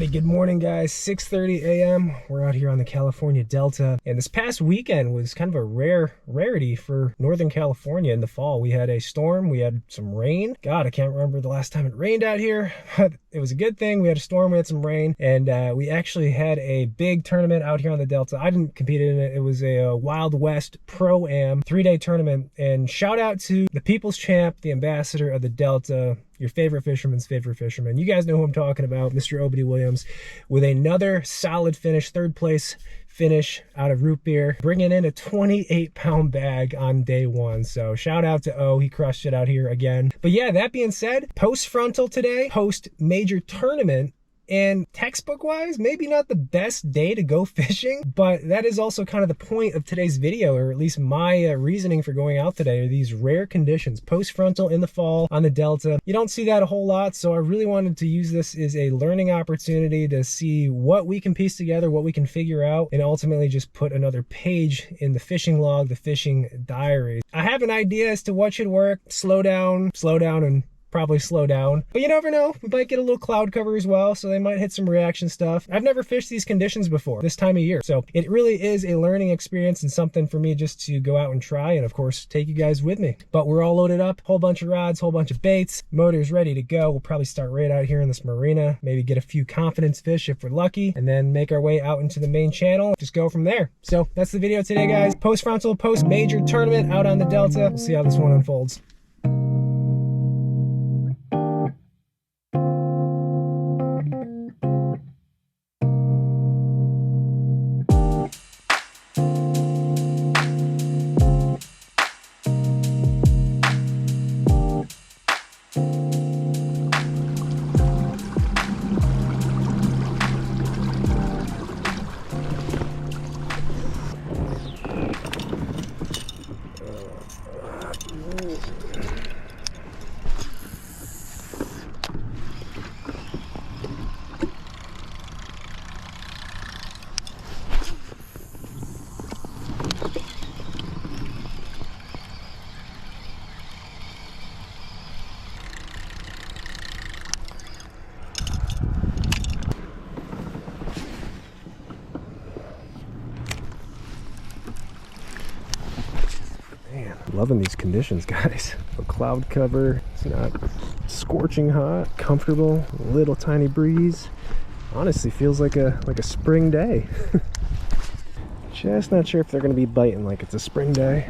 Alrighty, good morning guys. 6:30 a.m. We're out here on the California Delta, and this past weekend was kind of a rarity for Northern California in the fall. We had a storm, we had some rain. God, I can't remember the last time it rained out here, but it was a good thing. We had a storm, we had some rain, and we actually had a big tournament out here on the Delta. I didn't compete in it. It was a Wild West Pro-Am 3-day tournament, and shout out to the People's Champ, the ambassador of the Delta, your favorite fisherman's favorite fisherman. You guys know who I'm talking about, Mr. Obedy Williams, with another solid finish, third place finish out of root beer, bringing in a 28-pound bag on day one. So shout out to O, he crushed it out here again. But yeah, that being said, post frontal today, post major tournament, and textbook wise, maybe not the best day to go fishing, but that is also kind of the point of today's video, or at least my reasoning for going out today, are these rare conditions. Post frontal in the fall on the Delta, you don't see that a whole lot, so I really wanted to use this as a learning opportunity to see what we can piece together, what we can figure out, and ultimately just put another page in the fishing log, the fishing diary. I have an idea as to what should work. Slow down, and probably slow down, but you never know. We might get a little cloud cover as well, so they might hit some reaction stuff. I've never fished these conditions before this time of year, so it really is a learning experience and something for me just to go out and try, and of course take you guys with me. But we're all loaded up, whole bunch of rods, whole bunch of baits, motor's ready to go. We'll probably start right out here in this marina, maybe get a few confidence fish if we're lucky, and then make our way out into the main channel, just go from there. So that's the video today, guys. Post frontal, post major tournament out on the Delta. We'll see how this one unfolds. Loving these conditions, guys. A cloud cover, it's not scorching hot, comfortable, little tiny breeze. Honestly feels like a spring day. Just not sure if they're gonna be biting like it's a spring day.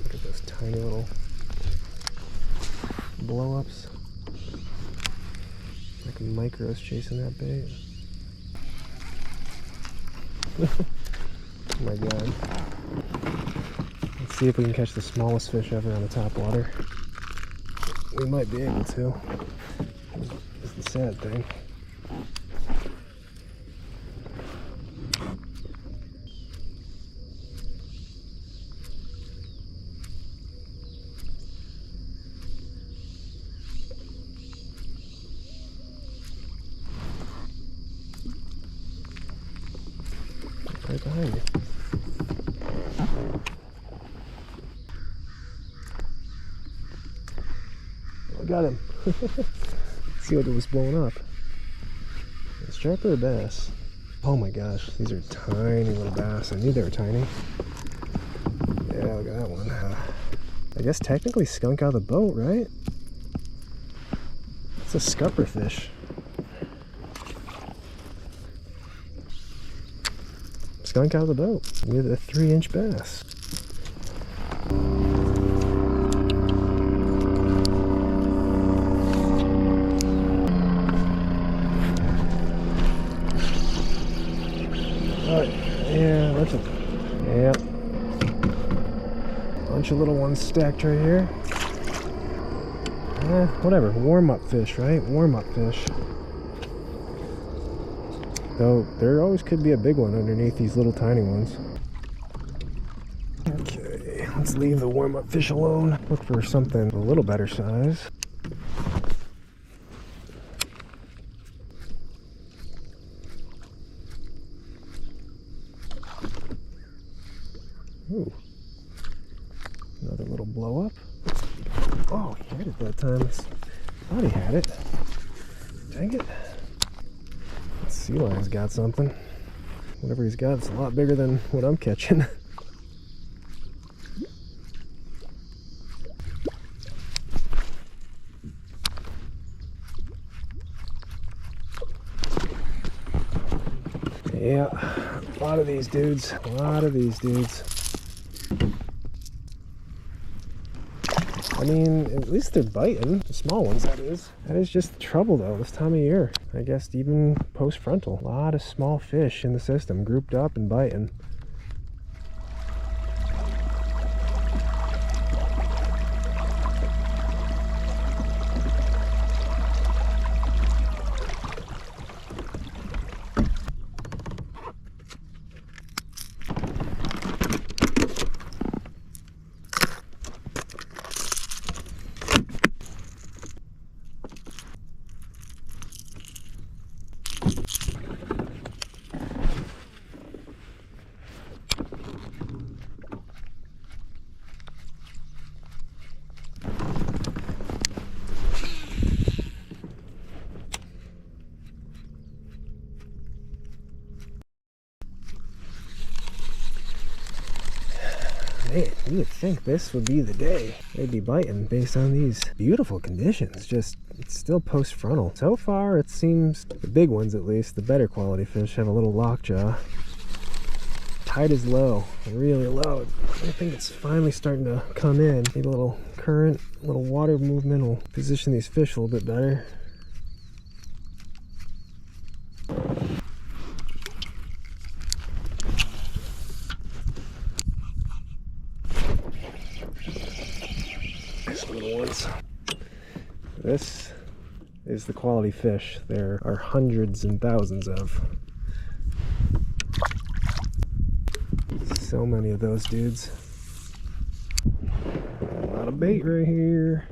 Look at those tiny little blow-ups. Like micros chasing that bait. Oh my god. Let's see if we can catch the smallest fish ever on the top water. We might be able to. That's the sad thing. Right behind you. I got him. Let's see what it was blowing up. A striper or a bass? Oh my gosh, these are tiny little bass. I knew they were tiny. Yeah, look at that one. I guess technically skunk out of the boat, right? It's a scupper fish. Skunk out of the boat with a 3-inch bass. Oh, yeah, that's a, yep. Bunch of little ones stacked right here. Whatever, warm-up fish, right? Warm-up fish. Though there always could be a big one underneath these little tiny ones. Okay, let's leave the warm-up fish alone. Look for something a little better size. Ooh. Another little blow up. Oh, he had it that time. I thought he had it. Dang it. Sea lion's got something. Whatever he's got, it's a lot bigger than what I'm catching. Yeah, a lot of these dudes. A lot of these dudes. I mean, at least they're biting. The small ones, that is. That is just the trouble, though, this time of year. I guess even post-frontal. A lot of small fish in the system, grouped up and biting. Man, you would think this would be the day they'd be biting based on these beautiful conditions. Just, it's still post-frontal. So far, it seems, the big ones at least, the better quality fish have a little lockjaw. Tide is low, really low. I think it's finally starting to come in. Maybe a little current, a little water movement will position these fish a little bit better. Little ones. This is the quality fish there are hundreds and thousands of. So many of those dudes. A lot of bait right here.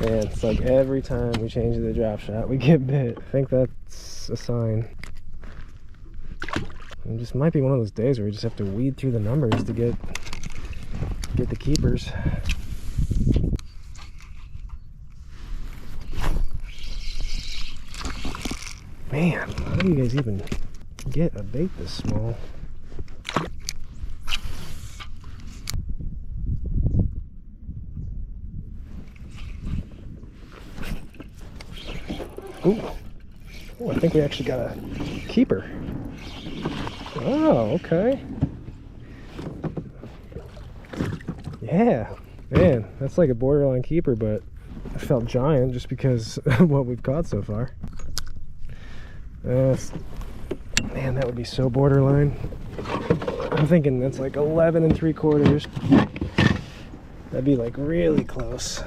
Man, it's like every time we change the drop shot we get bit. I think that's a sign. It just might be one of those days where we just have to weed through the numbers to get the keepers. Man, how do you guys even get a bait this small? Ooh. Oh, I think we actually got a keeper. Oh, okay. Yeah, man, that's like a borderline keeper, but I felt giant just because of what we've caught so far. Man, that would be so borderline. I'm thinking that's like 11 3/4. That'd be like really close.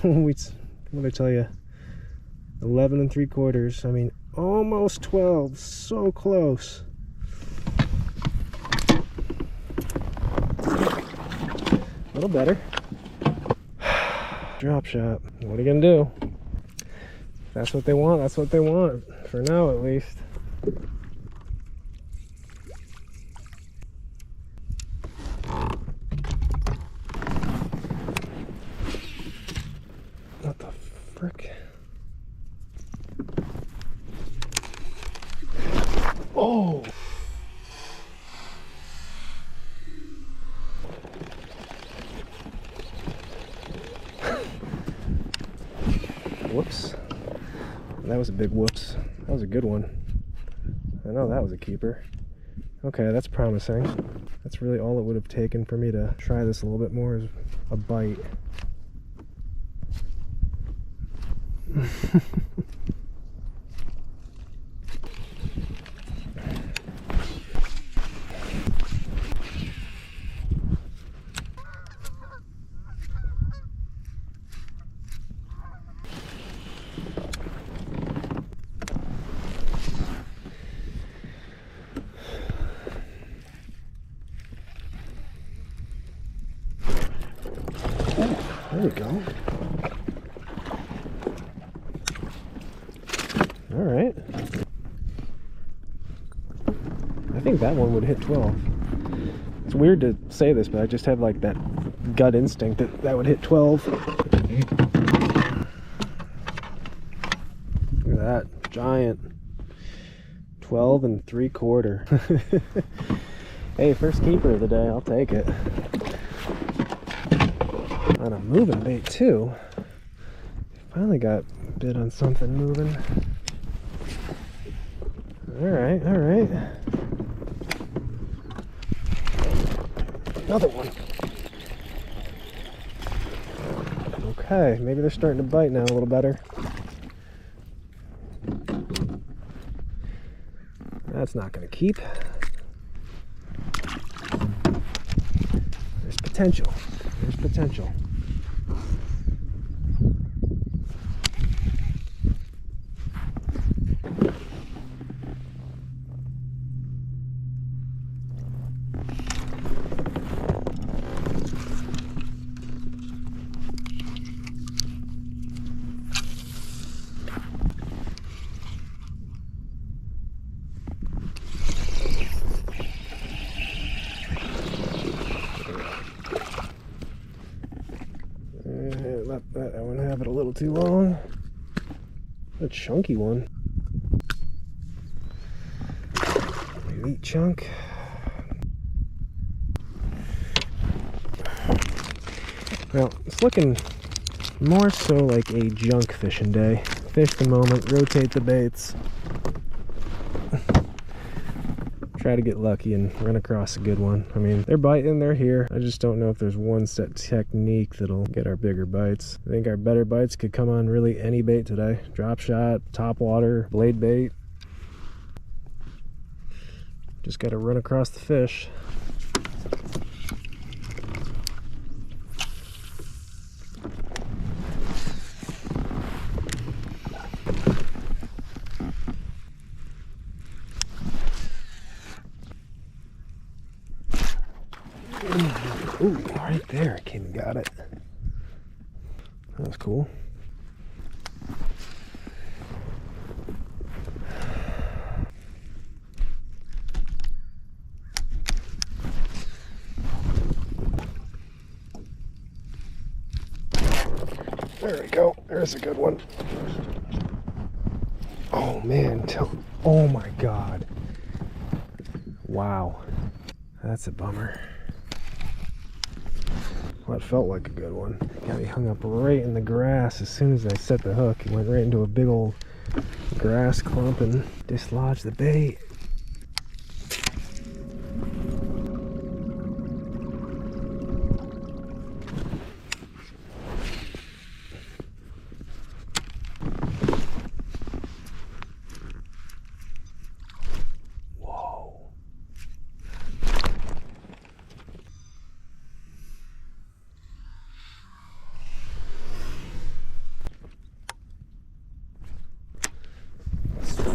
What did I tell you? 11 3/4. I mean, almost 12. So close. A little better. Drop shot. What are you gonna do? If that's what they want, that's what they want. For now, at least. What the frick? Oh! Whoops. That was a big whoops. That was a good one. I know that was a keeper. Okay, that's promising. That's really all it would have taken for me to try this a little bit more, is a bite. There we go. think that one would hit 12. It's weird to say this, but I just have like that gut instinct that that would hit 12. Look at that, giant. 12 3/4. Hey, first keeper of the day, I'll take it. On a moving bait too. Finally got bit on something moving. Alright, alright. Another one. Okay, maybe they're starting to bite now a little better. That's not going to keep. There's potential. There's potential. Let that one have it a little too long. A chunky one. Meat chunk. Well, it's looking more so like a junk fishing day. Fish the moment, rotate the baits. Try to get lucky and run across a good one. I mean, they're biting, they're here. I just don't know if there's one set technique that'll get our bigger bites. I think our better bites could come on really any bait today. Drop shot, top water, blade bait. Just gotta run across the fish. Ooh, right there, I came and got it. That was cool. There we go. There's a good one. Oh man, oh my God. Wow. That's a bummer. Well, it felt like a good one. Got me hung up right in the grass as soon as I set the hook. It went right into a big old grass clump and dislodged the bait.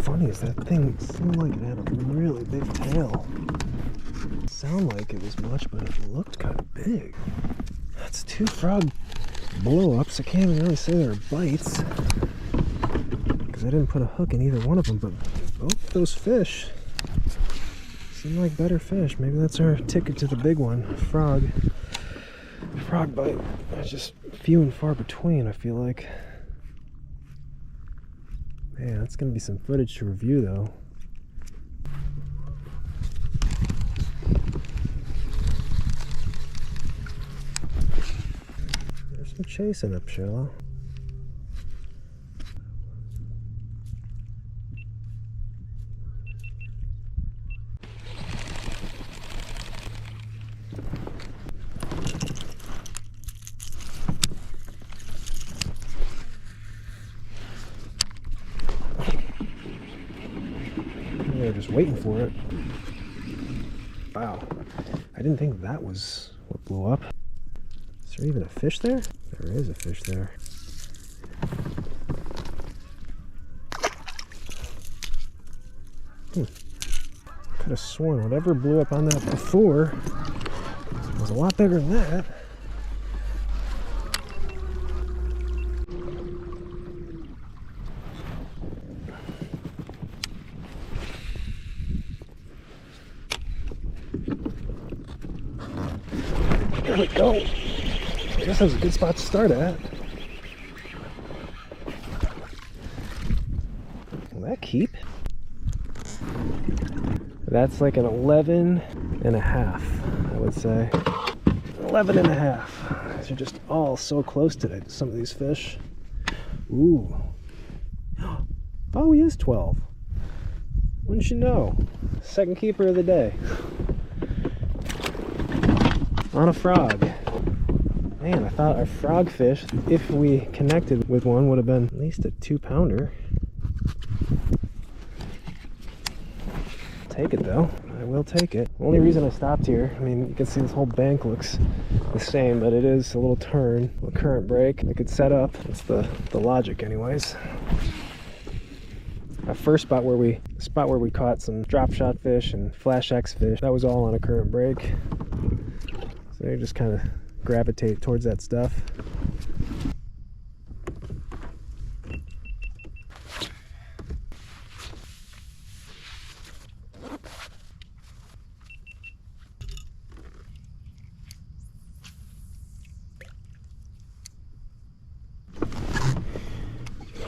Funny is that thing seemed like it had a really big tail. It sounded like it was much, but it looked kind of big. That's 2 frog blow-ups. I can't even really say they were bites because I didn't put a hook in either one of them, but both those fish seem like better fish. Maybe that's our ticket to the big one. Frog bite. It's just few and far between, I feel like. Man, that's going to be some footage to review, though. There's some chasing up shallow. They were just waiting for it. Wow. I didn't think that was what blew up. Is there even a fish there? There is a fish there. Could have sworn whatever blew up on that before was a lot bigger than that. go. I guess that was a good spot to start at. Will that keep? That's like an 11.5, I would say. 11.5. These are just all so close today, some of these fish. Ooh. Oh, he is 12. Wouldn't you know? Second keeper of the day. On a frog. Man, I thought our frog fish, if we connected with one, would have been at least a 2-pounder. Take it though. I will take it. The only reason I stopped here, I mean, you can see this whole bank looks the same, but it is a little turn, a current break. I could set up. That's the logic anyways. Our first spot where we caught some drop shot fish and flash X fish, that was all on a current break. So they just kind of gravitate towards that stuff.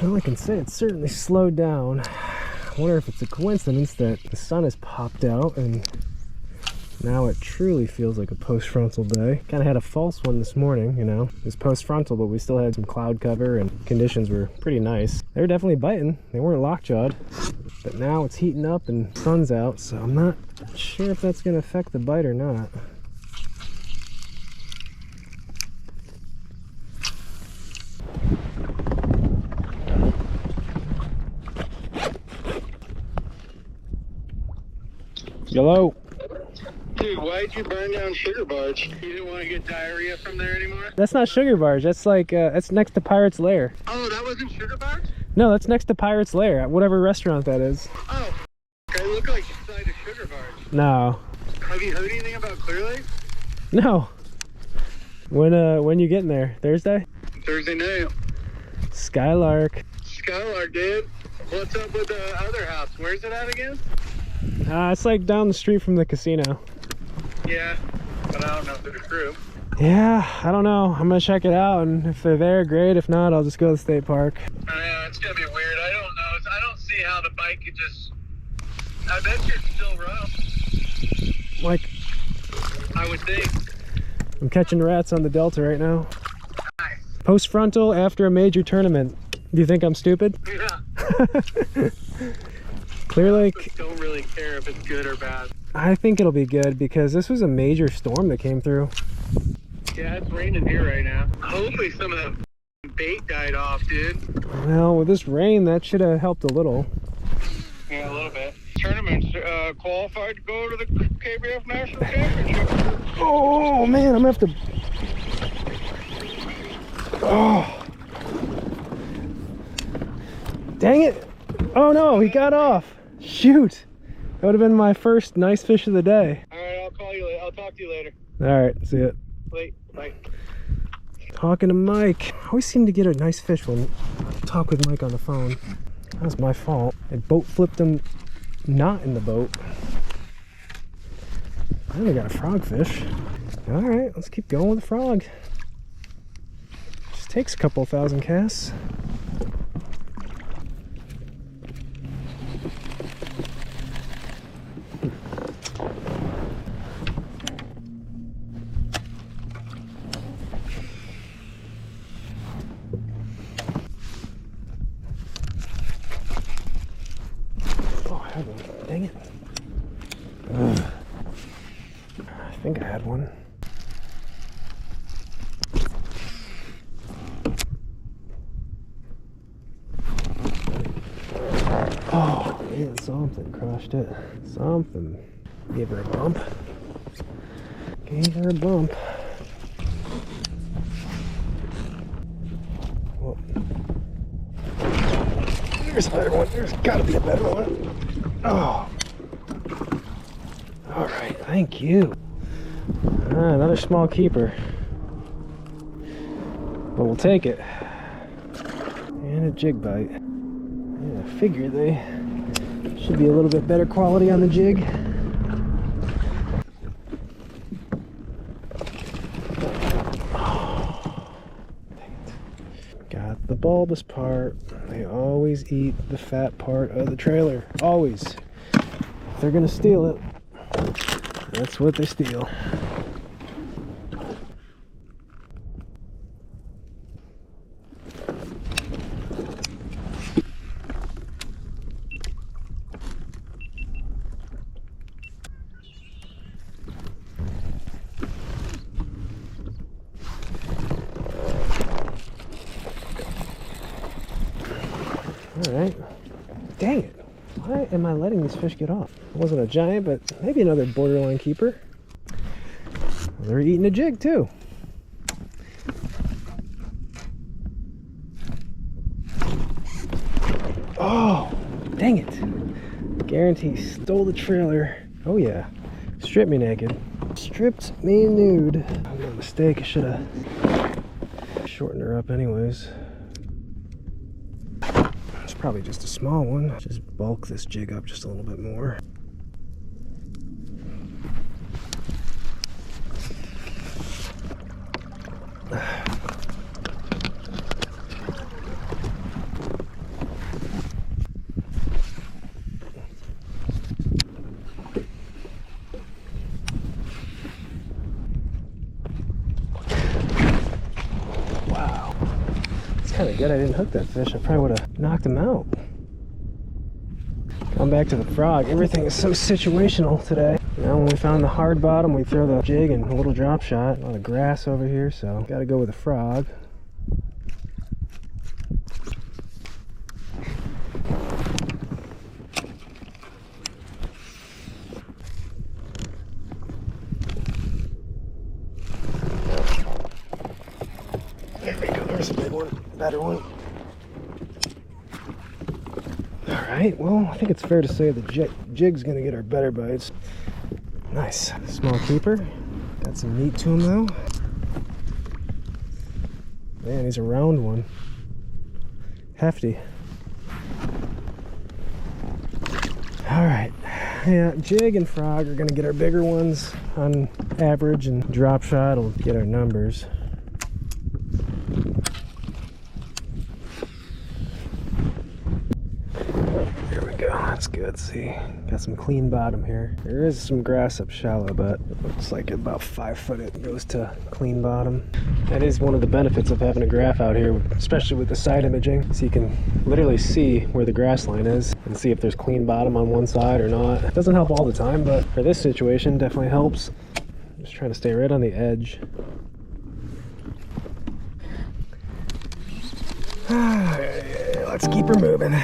All I can say, it's certainly slowed down. I wonder if it's a coincidence that the sun has popped out and now it truly feels like a post-frontal day. Kind of had a false one this morning, you know. It was post-frontal, but we still had some cloud cover and conditions were pretty nice. They were definitely biting. They weren't lockjawed. But now it's heating up and the sun's out, so I'm not sure if that's going to affect the bite or not. Hello. Dude, why'd you burn down Sugar Barge? You didn't want to get diarrhea from there anymore? That's not Sugar Barge. That's like, that's next to Pirate's Lair. Oh, that wasn't Sugar Barge? No, that's next to Pirate's Lair, at whatever restaurant that is. Oh, it looked like you signed a Sugar Barge. No. Have you heard anything about Clear Lake? No. When you getting there? Thursday? Thursday night. Skylark. Skylark, dude. What's up with the other house? Where's it at again? It's like down the street from the casino. Yeah, but I don't know if there's a crew. Yeah, I don't know. I'm gonna check it out, and if they're there, great. If not, I'll just go to the state park. It's gonna be weird. I don't know. I don't see how the bike could just... I bet you're still rough. Like, I would think. I'm catching rats on the Delta right now. Nice. Post frontal after a major tournament. Do you think I'm stupid? Yeah. Clear Lake. I don't really care if it's good or bad. I think it'll be good because this was a major storm that came through. Yeah, it's raining here right now. Hopefully some of the bait died off, dude. Well, with this rain, that should have helped a little. Yeah, a little bit. Tournaments qualified to go to the KBF National Championship. Oh, man, I'm gonna have to... Oh. Dang it. Oh, no, he got off. Shoot. That would have been my first nice fish of the day. All right, I'll call you later. I'll talk to you later. All right, see ya. Wait, bye. Talking to Mike. I always seem to get a nice fish when I talk with Mike on the phone. That was my fault. I boat flipped him not in the boat. I only got a frogfish. All right, let's keep going with the frog. Just takes a couple thousand casts. Dang it. I think I had one. Oh, man, something crushed it. Something gave her a bump. Gave her a bump. Whoa. There's a better one. There's got to be a better one. Oh. All right, thank you. Another small keeper. But we'll take it. And a jig bite. Yeah, I figure they should be a little bit better quality on the jig. the bulbous part. They always eat the fat part of the trailer. Always. If they're gonna steal it, that's what they steal. Alright. Dang it. Why am I letting these fish get off? It wasn't a giant, but maybe another borderline keeper. They're eating a jig too. Oh, dang it. Guarantee stole the trailer. Oh yeah. Stripped me naked. Stripped me nude. I made a mistake. I should have shortened her up anyways. It's probably just a small one. Just bulk this jig up just a little bit more. Wow. It's kind of good I didn't hook that fish. I probably would have knocked him out. Going back to the frog, everything is so situational today. Now when we found the hard bottom, we throw the jig and a little drop shot. A lot of grass over here, so gotta go with the frog. There we go, there's a big one, better one. Alright, well, I think it's fair to say the jig's gonna get our better bites. Nice. Small keeper. Got some meat to him though. Man, he's a round one. Hefty. Alright. Yeah, jig and frog are gonna get our bigger ones on average, and drop shot will get our numbers. That's good. See, got some clean bottom here. There is some grass up shallow, but it looks like about 5 foot it goes to clean bottom. That is one of the benefits of having a graph out here, especially with the side imaging, so you can literally see where the grass line is and see if there's clean bottom on one side or not. It doesn't help all the time, but for this situation definitely helps. Just trying to stay right on the edge. Let's keep her moving.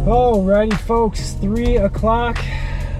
Alrighty folks, 3 o'clock.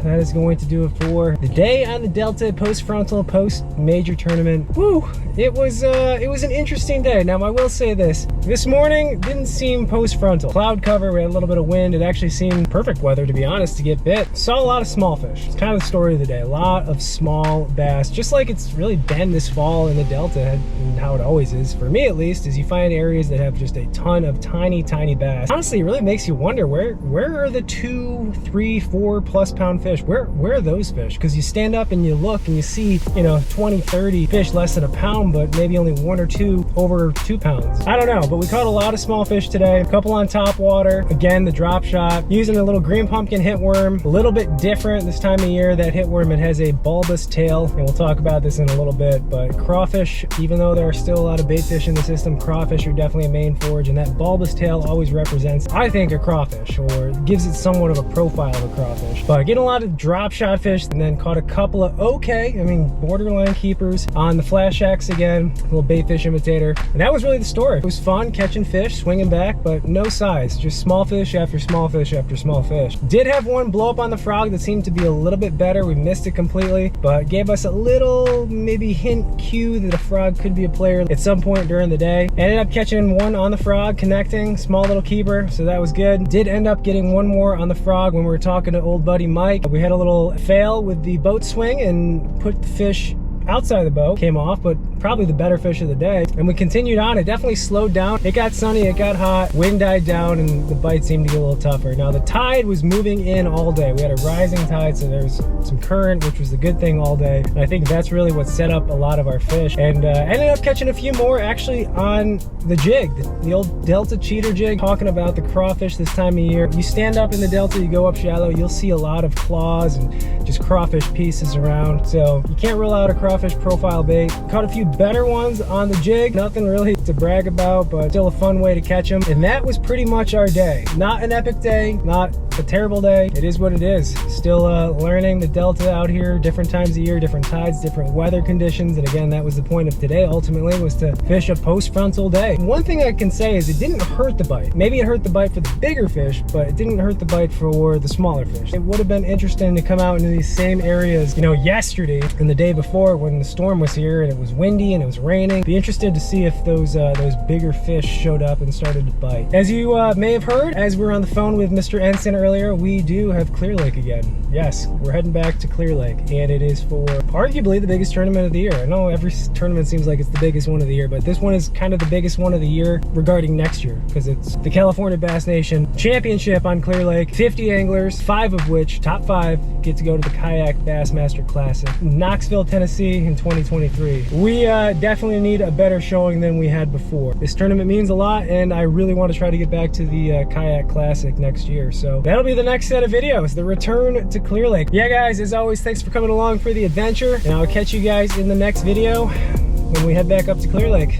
That is going to do it for the day on the Delta post-frontal, post-major tournament. Woo! It was an interesting day. Now I will say this morning didn't seem post-frontal. Cloud cover, we had a little bit of wind. It actually seemed perfect weather, to be honest, to get bit. Saw a lot of small fish. It's kind of the story of the day. A lot of small bass, just like it's really been this fall in the Delta, and how it always is, for me at least, is you find areas that have just a ton of tiny bass. Honestly, it really makes you wonder, where are the 2, 3, 4+ pound fish? Where are those fish? Because you stand up and you look and you see, 20, 30 fish less than a pound, but maybe only 1 or 2 over 2 pounds. I don't know, but we caught a lot of small fish today. A couple on top water. Again, the drop shot, using a little green pumpkin hitworm. A little bit different this time of year. That hitworm, it has a bulbous tail, and we'll talk about this in a little bit, but crawfish, even though there are still a lot of bait fish in the system, crawfish are definitely a main forage, and that bulbous tail always represents, I think, a crawfish, or gives it somewhat of a profile of a crawfish. But getting a lot of drop shot fish, and then caught a couple of borderline keepers on the Flash X again, a little bait fish imitator, and that was really the story. It was fun catching fish, swinging back, but no size, just small fish after small fish after small fish. Did have one blow up on the frog that seemed to be a little bit better. We missed it completely, but gave us a little maybe hint cue that a frog could be a player at some point during the day. Ended up catching one on the frog, connecting, small little keeper, so that was good. Did end up getting one more on the frog when we were talking to old buddy Mike. We had a little fail with the boat swing and put the fish outside the boat, came off, but probably the better fish of the day. And we continued on. It definitely slowed down. It got sunny, it got hot, wind died down, and the bite seemed to get a little tougher. Now the tide was moving in all day. We had a rising tide, so there was some current, which was the good thing all day. And I think that's really what set up a lot of our fish. And ended up catching a few more actually on the jig, the old Delta cheater jig. Talking about the crawfish this time of year. You stand up in the Delta, you go up shallow, you'll see a lot of claws and just crawfish pieces around. So you can't rule out a crawfish profile bait. Caught a few better ones on the jig. Nothing really to brag about, but still a fun way to catch them. And that was pretty much our day. Not an epic day, not a terrible day. It is what it is. Still learning the Delta out here, different times of year, different tides, different weather conditions. And again, that was the point of today ultimately, was to fish a post-frontal day. One thing I can say is it didn't hurt the bite. Maybe it hurt the bite for the bigger fish, but it didn't hurt the bite for the smaller fish. It would have been interesting to come out into these same areas, you know, yesterday and the day before when the storm was here and it was windy and it was raining. Be interested to see if those bigger fish showed up and started to bite. As you may have heard, as we were on the phone with Mr. Ensign earlier, we do have Clear Lake again. Yes, we're heading back to Clear Lake, and it is for arguably the biggest tournament of the year. I know every tournament seems like it's the biggest one of the year, but this one is kind of the biggest one of the year regarding next year, because it's the California Bass Nation Championship on Clear Lake. 50 anglers, 5 of which, top 5, get to go to the Kayak Bassmaster Classic, Knoxville, Tennessee in 2023. We definitely need a better showing than we had before. This tournament means a lot, and I really want to try to get back to the Kayak Classic next year. So that'll be the next set of videos, the return to Clear Lake. Yeah guys, as always, thanks for coming along for the adventure, and I'll catch you guys in the next video when we head back up to Clear Lake.